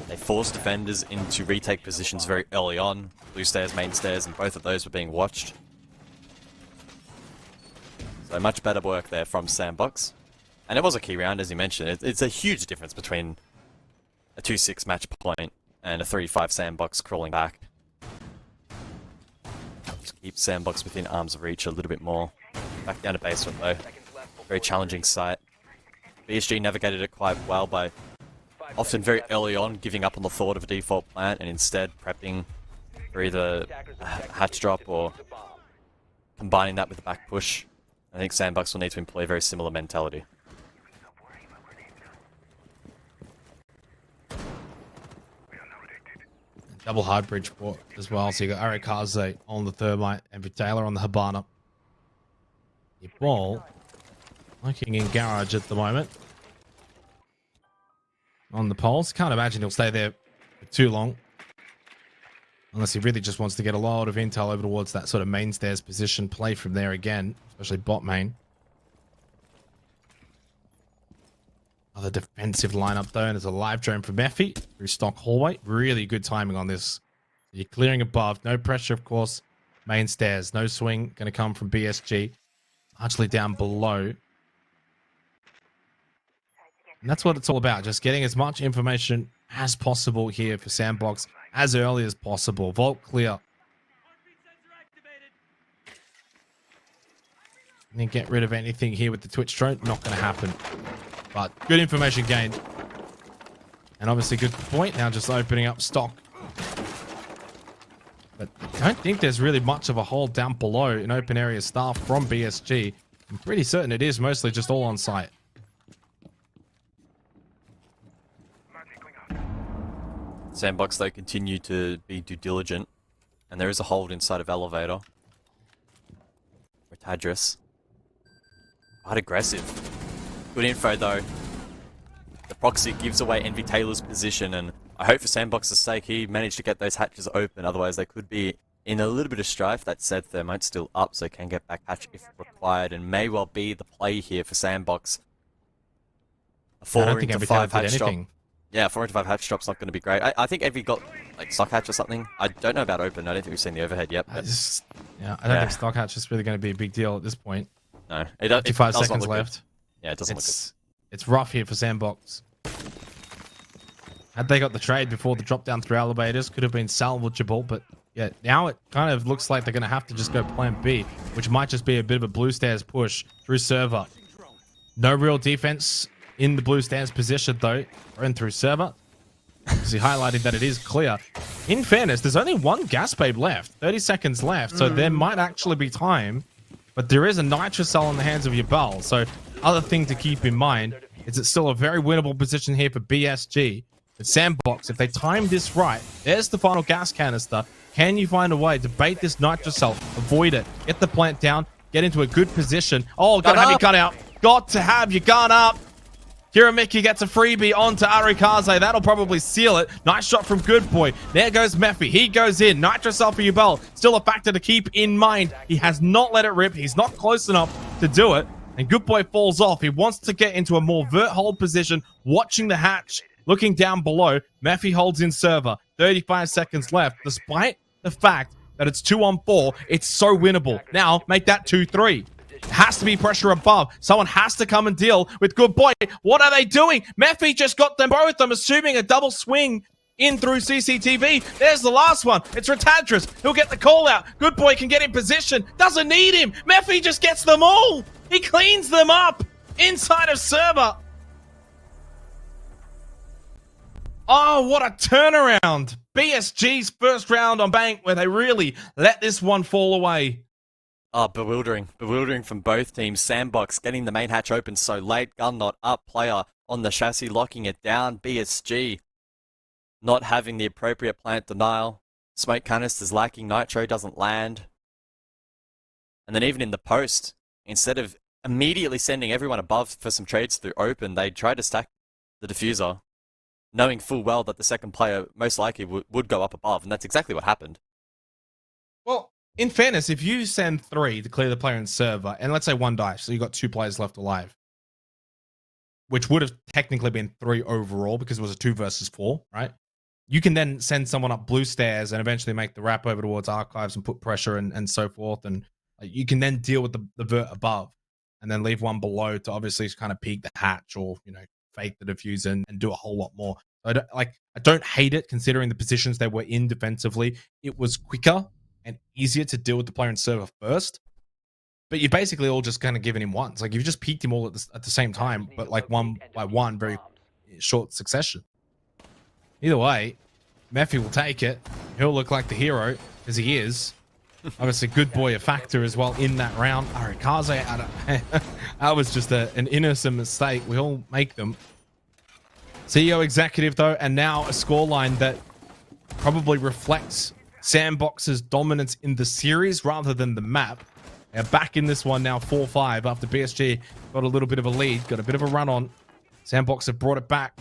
They force defenders into retake positions very early on. Blue stairs, main stairs, and both of those were being watched. So much better work there from Sandbox. And it was a key round, as you mentioned. It's a huge difference between a 2-6 match point and a 3-5 Sandbox crawling back. Just keep Sandbox within arm's reach a little bit more. Back down to basement though. Very challenging site. BSG navigated it quite well by often very early on giving up on the thought of a default plant and instead prepping for either a hatch drop or combining that with a back push. I think Sandbox will need to employ a very similar mentality. Double hard bridge port as well. So you got Arikaze on the Thermite and Taylor on the Habana. Your ball looking in garage at the moment. On the poles. Can't imagine he'll stay there for too long. Unless he really just wants to get a lot of intel over towards that sort of main stairs position. Play from there again. Especially bot main. Another defensive lineup though. And there's a live drone from Mephi through stock hallway. Really good timing on this. You're clearing above. No pressure, of course. Main stairs. No swing. Going to come from BSG. Largely down below. And that's what it's all about. Just getting as much information as possible here for Sandbox as early as possible. Vault clear. and then get rid of anything here with the Twitch drone. Not going to happen. But good information gained. And obviously good point. Now just opening up stock. But I don't think there's really much of a hold down below in open area staff from BSG. I'm pretty certain it is mostly just all on site. Sandbox, though, continue to be due diligent. And there is a hold inside of elevator. Retadris. Quite aggressive. Good info, though. The proxy gives away Envy Taylor's position, and I hope for Sandbox's sake he managed to get those hatches open, otherwise they could be in a little bit of strife. That said, Thermite's still up, so can get back hatch if required, and may well be the play here for Sandbox. A 4 into 5 hatch drop. Yeah, 4 into 5 hatch drop's not going to be great. I think Envy got like stock hatch or something. I don't know about open. I don't think we've seen the overhead yet. But I don't think stock hatch is really going to be a big deal at this point. No, it does. 55 seconds left. Good. Yeah, it doesn't look good. It's rough here for Sandbox. Had they got the trade before the drop down through elevators, could have been salvageable, but yeah, now it kind of looks like they're going to have to just go plan B, which might just be a bit of a blue stairs push through server. No real defense in the blue stairs position though, and through server. Obviously highlighting that it is clear. In fairness, there's only one gas babe left, 30 seconds left, so there might actually be time, but there is a nitro cell in the hands of your bell, so other thing to keep in mind is it's still a very winnable position here for BSG. But Sandbox, if they time this right, there's the final gas canister. Can you find a way to bait this nitro cell, avoid it, get the plant down, get into a good position? Oh, gotta have your gun out. Got to have your gun up. Hiramiki gets a freebie onto Arikaze. That'll probably seal it. Nice shot from Good Boy. There goes Mephi. He goes in. Nitro cell for Ubel. Still a factor to keep in mind. He has not let it rip. He's not close enough to do it. And Good Boy falls off. He wants to get into a more vert hold position, watching the hatch, looking down below. Mephi holds in server. 35 seconds left. Despite the fact that it's 2-on-4, it's so winnable. Now, make that 2-3. Has to be pressure above. Someone has to come and deal with Good Boy. What are they doing? Mephi just got them both. I'm assuming a double swing in through CCTV. There's the last one. It's Retadris. He'll get the call out. Good Boy can get in position. Doesn't need him. Mephi just gets them all. He cleans them up inside of server. Oh, what a turnaround. BSG's first round on bank where they really let this one fall away. Oh, bewildering. Bewildering from both teams. Sandbox getting the main hatch open so late. Gun not up. Player on the chassis locking it down. BSG not having the appropriate plant denial. Smoke canisters lacking. Nitro doesn't land. And then even in the post, instead of immediately sending everyone above for some trades through open, they tried to stack the diffuser, knowing full well that the second player most likely would go up above, and that's exactly what happened. Well, in fairness, if you send 3 to clear the player in server, and let's say 1 dies, so you've got 2 players left alive, which would have technically been 3 overall because it was a 2 versus 4, right? You can then send someone up blue stairs and eventually make the wrap over towards archives and put pressure and so forth, and you can then deal with the vert above and then leave one below to obviously kind of peek the hatch or, you know, fake the diffuse and do a whole lot more. I don't hate it considering the positions they were in defensively. It was quicker and easier to deal with the player in server first, but you basically all just kind of given him once. Like you've just peeked him all at the same time, but like one by one, very short succession. Either way, Mephi will take it. He'll look like the hero as he is. Obviously, Good Boy a factor as well in that round. Arikaze, that was just an innocent mistake. We all make them. CEO executive though, and now a scoreline that probably reflects Sandbox's dominance in the series rather than the map. They're back in this one now, 4-5 after BSG got a little bit of a lead, got a bit of a run on. Sandbox have brought it back.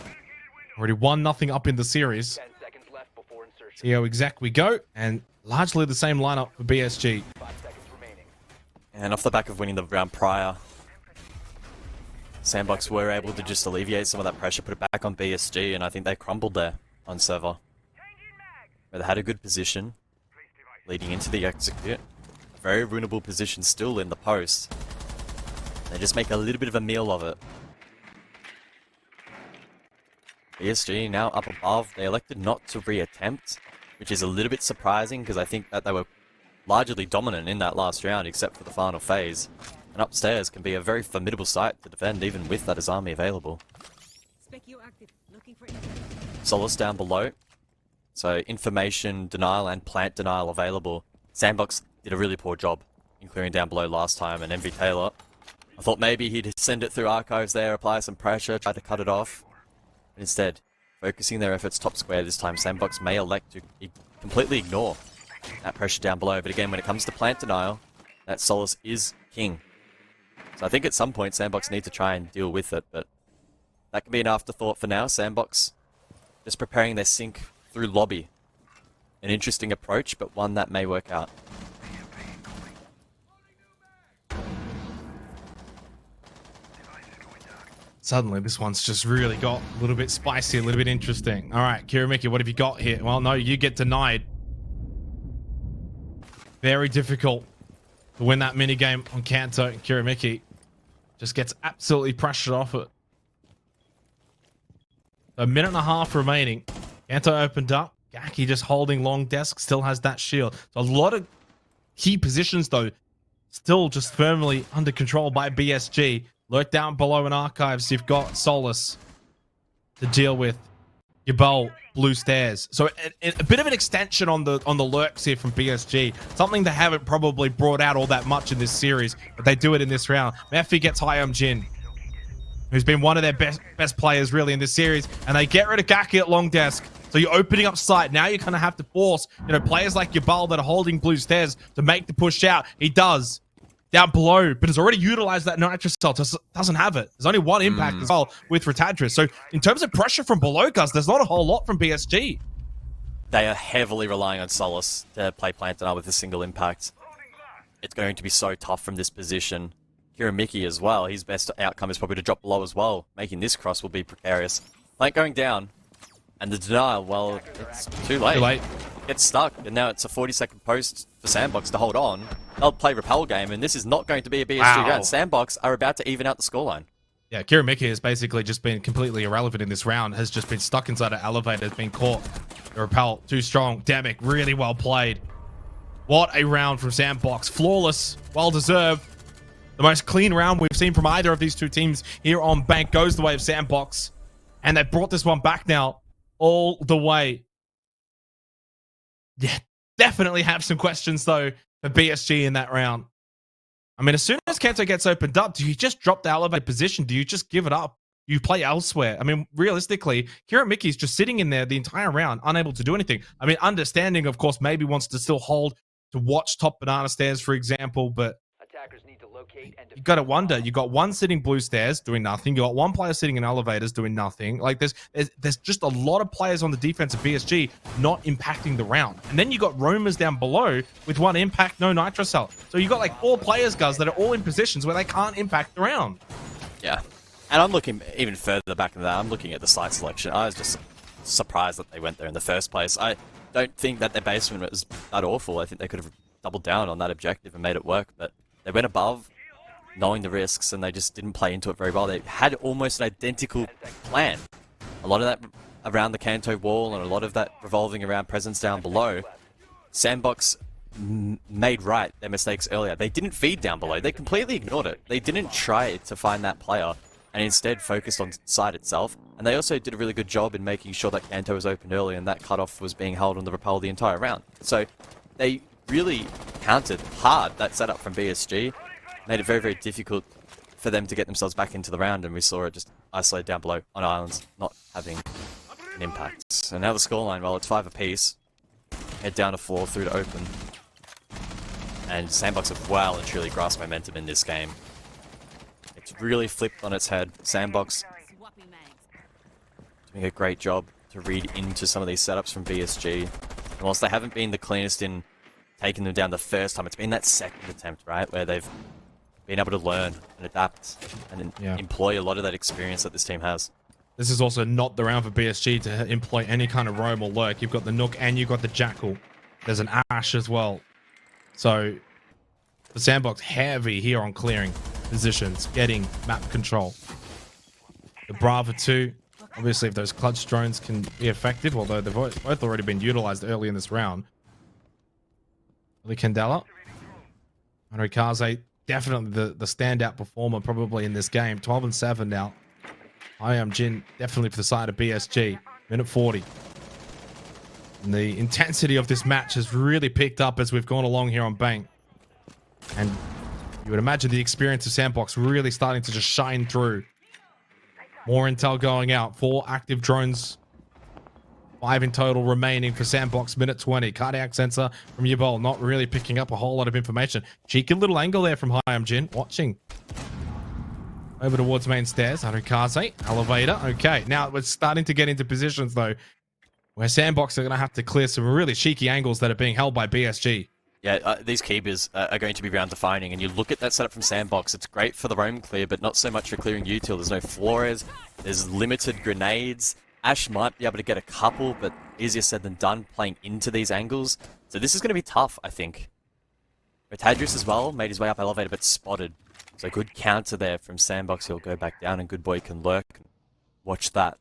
Already 1-0 up in the series. 10 seconds left before insertion. CEO exec we go, and largely the same lineup for BSG. 5 seconds remaining. And off the back of winning the round prior, Sandbox were able to just alleviate some of that pressure, put it back on BSG, and I think they crumbled there on server. Where they had a good position, leading into the execute. Very winnable position still in the post. They just make a little bit of a meal of it. BSG now up above. They elected not to reattempt, which is a little bit surprising because I think that they were largely dominant in that last round except for the final phase. and upstairs can be a very formidable site to defend, even with that as army available. Solace down below. So information denial and plant denial available. Sandbox did a really poor job in clearing down below last time, and MV Taylor, I thought maybe he'd send it through archives there, apply some pressure, try to cut it off. But instead, focusing their efforts top square this time, Sandbox may elect to completely ignore that pressure down below. But again, when it comes to plant denial, that Solace is king. So I think at some point Sandbox need to try and deal with it, but that can be an afterthought for now. Sandbox just preparing their sync through lobby. An interesting approach, but one that may work out. Suddenly, this one's just really got a little bit spicy, a little bit interesting. All right, Kiramiki, what have you got here? Well, no, you get denied. Very difficult to win that mini game on Kanto. And Kiramiki just gets absolutely pressured off it. A minute and a half remaining. Kanto opened up. Gaki just holding long desk, still has that shield. So a lot of key positions, though, still just firmly under control by BSG. Lurk down below in archives. You've got Solace to deal with. Yabal, blue stairs. So a bit of an extension on the lurks here from BSG. Something they haven't probably brought out all that much in this series, but they do it in this round. Mephi gets high on Jin, who's been one of their best players really in this series, and they get rid of Gaki at long desk. So you're opening up sight. Now you're going to have to force, players like Yabal that are holding blue stairs to make the push out. He does. Down below, but has already utilized that Nitro Cell. Doesn't have it. There's only one impact as well with Ratadris. So in terms of pressure from below, guys, there's not a whole lot from BSG. They are heavily relying on Solace to play plant denial with a single impact. It's going to be so tough from this position. Kiramiki as well. His best outcome is probably to drop below as well. Making this cross will be precarious. Plant going down. And the denial, well, it's too late. Too late. Gets stuck, and now it's a 40-second post for Sandbox to hold on. They'll play Repel game, and this is not going to be a BSG round. Sandbox are about to even out the scoreline. Yeah, Kiramiki has basically just been completely irrelevant in this round, has just been stuck inside an elevator, has been caught. The Repel, too strong. Damick, really well played. What a round from Sandbox. Flawless, well-deserved. The most clean round we've seen from either of these two teams here on Bank goes the way of Sandbox. And they've brought this one back now all the way. Yeah, definitely have some questions, though, for BSG in that round. I mean, as soon as Kanto gets opened up, do you just drop the elevated position? Do you just give it up? You play elsewhere? I mean, realistically, Kiramiki's just sitting in there the entire round, unable to do anything. I mean, understanding, of course, maybe wants to still hold to watch top banana stairs, for example, but Attackers need to locate and you got to wonder. You got one sitting blue stairs doing nothing. You got one player sitting in elevators doing nothing. Like there's just a lot of players on the defense of BSG not impacting the round. And then you got roamers down below with one impact, no Nitro Cell. So you got like 4 players, guys, that are all in positions where they can't impact the round. Yeah, and I'm looking even further back than that. I'm looking at the site selection. I was just surprised that they went there in the first place. I don't think that their basement was that awful. I think they could have doubled down on that objective and made it work, but they went above, knowing the risks, and they just didn't play into it very well. They had almost an identical plan. A lot of that around the Kanto wall, and a lot of that revolving around presence down below. Sandbox made right their mistakes earlier. They didn't feed down below. They completely ignored it. They didn't try to find that player, and instead focused on side itself. And they also did a really good job in making sure that Kanto was opened early, and that cutoff was being held on the Repel the entire round. So they really countered hard that setup from BSG, made it very, very difficult for them to get themselves back into the round, and we saw it just isolated down below on islands, not having an impact. So now the scoreline, well, it's 5 apiece. Head down to 4 through to open. And Sandbox have well and truly grasped momentum in this game. It's really flipped on its head. Sandbox doing a great job to read into some of these setups from BSG. And whilst they haven't been the cleanest in taking them down the first time, it's been that second attempt, right, where they've been able to learn and adapt and employ a lot of that experience that this team has. This is also not the round for BSG to employ any kind of roam or lurk. You've got the Nook and you've got the Jackal. There's an Ash as well. So the Sandbox heavy here on clearing positions, getting map control. The Brava 2, obviously if those clutch drones can be effective, although they've both already been utilized early in this round. The Candela. Henry Kaze definitely the standout performer probably in this game. 12-7 now. I am Jin, definitely for the side of BSG. Minute 40. And the intensity of this match has really picked up as we've gone along here on Bank. And you would imagine the experience of Sandbox really starting to just shine through. More intel going out. 4 active drones. 5 in total remaining for Sandbox. Minute 20. Cardiac sensor from Yabol. Not really picking up a whole lot of information. Cheeky little angle there from Hayam Jin. Watching. Over towards main stairs. Harukaze. Elevator. Okay. Now we're starting to get into positions though, where Sandbox are going to have to clear some really cheeky angles that are being held by BSG. Yeah, these keepers are going to be round defining, and you look at that setup from Sandbox, it's great for the roam clear, but not so much for clearing util. There's no Flores, there's limited grenades. Ash might be able to get a couple, but easier said than done playing into these angles. So this is going to be tough, I think. Rotadris as well, made his way up elevator, but spotted. So good counter there from Sandbox. He'll go back down, and Good Boy can lurk. Watch that.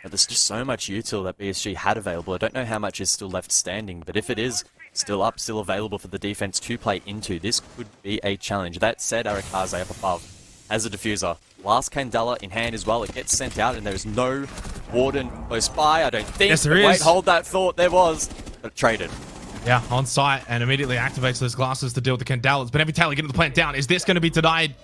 But there's just so much util that BSG had available. I don't know how much is still left standing, but if it is still up, still available for the defense to play into, this could be a challenge. That said, Arakaze up above has a diffuser. Last Candela in hand as well. It gets sent out, and there is no warden close by, I don't think. Yes, there is. Wait, hold that thought. There was, but traded. Yeah, on site, and immediately activates those glasses to deal with the Candelas. But every tailor getting the plant down. Is this going to be denied?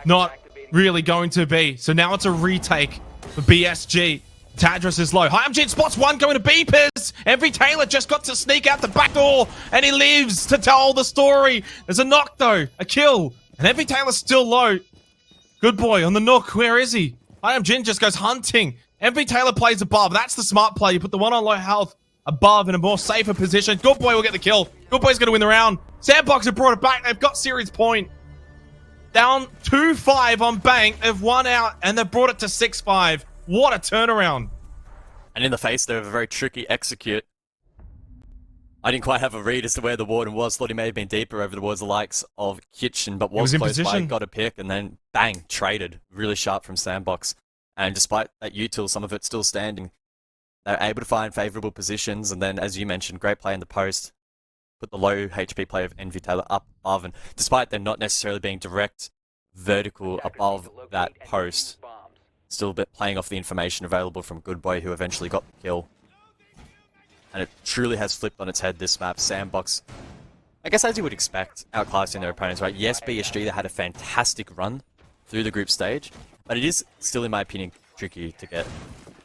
Not really going to be. So now it's a retake for BSG. Tadris is low. Hyamjin spots one going to beepers. Every Taylor just got to sneak out the back door, and he lives to tell the story. There's a knock though, a kill, and every Taylor's still low. Good Boy on the nook. Where is he? Hyamjin just goes hunting. Every Taylor plays above. That's the smart play. You put the one on low health above in a more safer position. Good Boy will get the kill. Good Boy's going to win the round. Sandbox have brought it back. They've got series point. Down 2-5 on Bank. They've won out, and they've brought it to 6-5. What a turnaround. And in the face there of a very tricky execute. I didn't quite have a read as to where the warden was. Thought he may have been deeper over towards the likes of Kitchen, but was in close by, position. got a pick, and then bang, traded. Really sharp from Sandbox. And despite that util, some of it still standing, they're able to find favourable positions, and then, as you mentioned, great play in the post. Put the low HP player of Envy Taylor up above, and despite them not necessarily being direct vertical above that post, still a bit playing off the information available from Good Boy, who eventually got the kill. And it truly has flipped on its head, this map. Sandbox, I guess as you would expect, outclassing their opponents, right? Yes, BSG, they had a fantastic run through the group stage, but it is still, in my opinion, tricky to get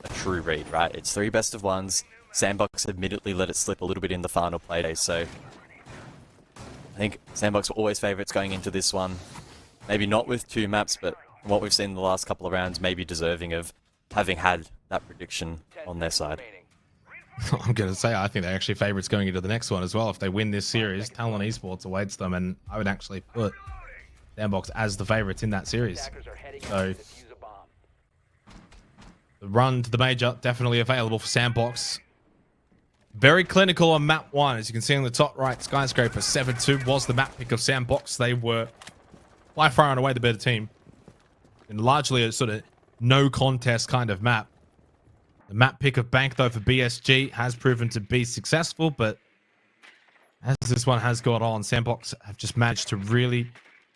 a true read, right? It's 3 best of ones. Sandbox admittedly let it slip a little bit in the final playday, so I think Sandbox were always favourites going into this one. Maybe not with 2 maps, but from what we've seen in the last couple of rounds, maybe deserving of having had that prediction on their side. I'm going to say I think they're actually favourites going into the next one as well. If they win this series, Talon Esports awaits them, and I would actually put Sandbox as the favourites in that series. So the run to the major, definitely available for Sandbox. Very clinical on map 1. As you can see on the top right, Skyscraper 7-2 was the map pick of Sandbox. They were by far and away the better team. And largely a sort of no contest kind of map. The map pick of Bank, though, for BSG has proven to be successful, but as this one has got on, Sandbox have just managed to really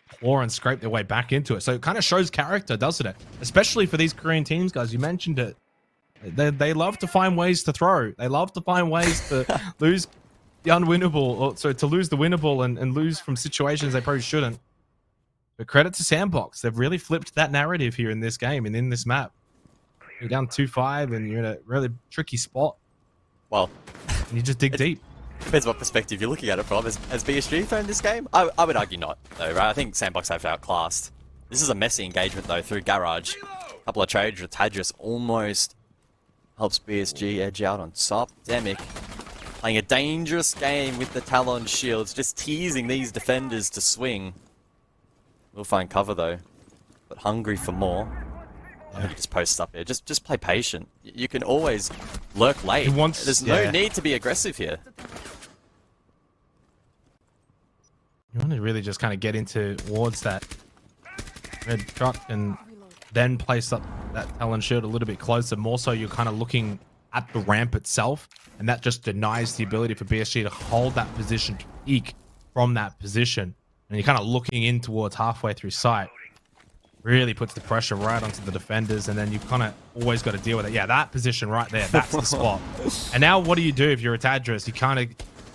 claw and scrape their way back into it. So it kind of shows character, doesn't it? Especially for these Korean teams, guys. You mentioned it. They love to find ways to throw. They love to find ways to lose the unwinnable, or so to lose the winnable and lose from situations they probably shouldn't. But credit to Sandbox. They've really flipped that narrative here in this game and in this map. You're down 2-5 and you're in a really tricky spot. Well, and you just dig deep. Depends what perspective you're looking at it from. As BSG fan this game, I would argue not, though, right? I think Sandbox have outclassed. This is a messy engagement, though, through Garage. A couple of trades. Tadris almost helps BSG edge out on top. Demic playing a dangerous game with the Talon shields, just teasing these defenders to swing. We'll find cover, though, but hungry for more. Yeah. Just post up here. Just play patient. You can always lurk late. There's no need to be aggressive here. You want to really just kind of get into towards that red truck and then place up that Talon shield a little bit closer. More so, you're kind of looking at the ramp itself, and that just denies the ability for BSG to hold that position, to peek from that position. and you're kind of looking in towards halfway through sight, really puts the pressure right onto the defenders, and then you've kind of always got to deal with it. Yeah, that position right there, that's the spot. And now what do you do if you're a Tadris? You kind of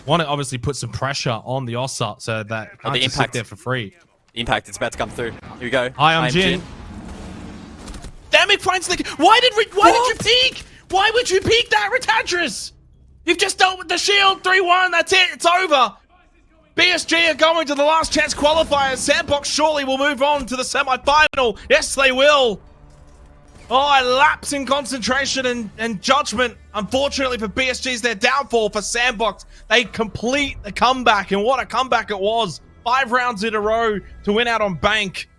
want to obviously put some pressure on the Ossart so that it can't the just impact. sit there for free. The impact is about to come through. Here we go. Hi, I'm Jin. Damn it, finds the... Why did you peek? Why would you peek that, Retadris? You've just dealt with the shield. 3-1. That's it. It's over. BSG are going to the last chance qualifiers. Sandbox surely will move on to the semi-final. Yes, they will. Oh, a lapse in concentration and judgment. Unfortunately for BSG's their downfall. For Sandbox, they complete the comeback, and what a comeback it was. 5 rounds in a row to win out on Bank,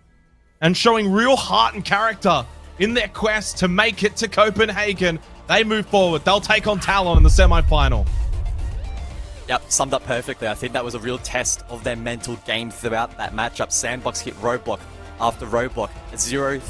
and showing real heart and character in their quest to make it to Copenhagen. They move forward. They'll take on Talon in the semi-final. Yep, summed up perfectly. I think that was a real test of their mental game throughout that matchup. Sandbox hit roadblock after roadblock. 0-3